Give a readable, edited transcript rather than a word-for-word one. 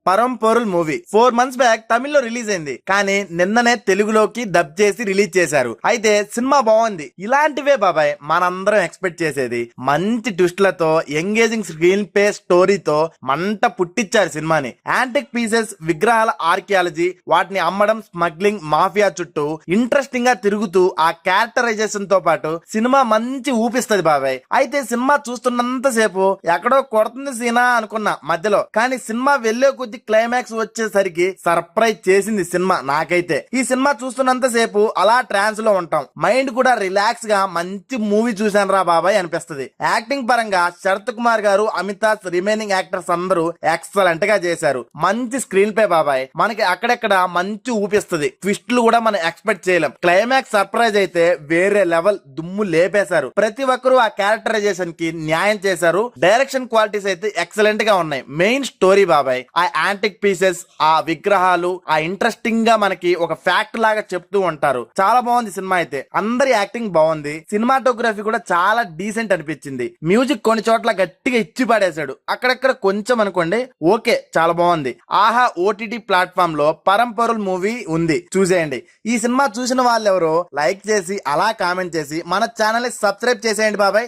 పరంపొరుల్ movie 4 months back తమిళ్లో release అయింది. కానీ నిన్ననే తెలుగులోకి డబ్ చేసి రిలీజ్ చేశారు. అయితే సినిమా బాగుంది. ఇలాంటివే బాబాయ్ మనందరం ఎక్స్పెక్ట్ చేసేది. మంచి ట్విస్ట్లతో ఎంగేజింగ్ స్క్రీన్ ప్లే స్టోరీతో మంట పుట్టించారు సినిమాని. యాంటిక్ పీసెస్, విగ్రహాల ఆర్కియాలజీ, వాటిని అమ్మడం, స్మగ్లింగ్, మాఫియా చుట్టూ ఇంట్రెస్టింగ్ గా తిరుగుతూ ఆ క్యారెక్టరైజేషన్ తో పాటు సినిమా మంచి ఊపిస్తది బాబాయ్. అయితే సినిమా చూస్తున్నంత సేపు ఎక్కడో కొడుతుంది సీనా అనుకున్నా మధ్యలో, కానీ సినిమా వెళ్లే కొద్ది క్లైమాక్స్ వచ్చేసరికి సర్ప్రైజ్ చేసింది సినిమా నాకైతే. ఈ సినిమా చూస్తున్నంత సేపు అలా ట్రాన్స్ లో ఉంటాం, మైండ్ కూడా రిలాక్స్ గా మంచి మూవీ చూశాను రా బాబాయ్ అనిపిస్తుంది. యాక్టింగ్ పరంగా శరత్ కుమార్ గారు, అమితాబ్, రిమైనింగ్ యాక్టర్స్ అందరూ ఎక్సలెంట్ గా చేశారు. మంచి స్క్రీన్ ప్లే బాబాయ్, మనకి అక్కడెక్కడ మంచి ఊపిస్తుంది. ట్విస్ట్లు కూడా మనం ఎక్స్పెక్ట్ చేయలేం. క్లైమాక్స్ సర్ప్రైజ్ అయితే వేరే లెవెల్, దుమ్ము లేపేశారు. ప్రతి ఒక్కరూ ఆ క్యారెక్టరైజేషన్ కి న్యాయం చేశారు. డైరెక్షన్ క్వాలిటీస్ అయితే ఎక్సలెంట్ గా ఉన్నాయి. మెయిన్ స్టోరీ బాబాయ్, ఆ యాంటిక్ పీసెస్, ఆ విగ్రహాలు, ఆ ఇంట్రెస్టింగ్ గా మనకి ఒక ఫ్యాక్ట్ లాగా చెప్తూ ఉంటారు. చాలా బాగుంది సినిమా అయితే. అందరి యాక్టింగ్ బాగుంది. సినిమాటోగ్రఫీ కూడా చాలా డీసెంట్ అనిపించింది. మ్యూజిక్ కొన్ని చోట్ల గట్టిగా ఇచ్చి పడేశాడు. అక్కడక్కడ కొంచెం అనుకోండి, ఓకే చాలా బాగుంది. ఆహా ఓటీటీ ప్లాట్ఫామ్ లో పరంపొరుల్ మూవీ ఉంది, చూసేయండి. ఈ సినిమా చూసిన వాళ్ళు ఎవరో లైక్ చేసి అలా కామెంట్ చేసి మన ఛానల్ ని సబ్స్క్రైబ్ చేసేయండి బాబాయ్.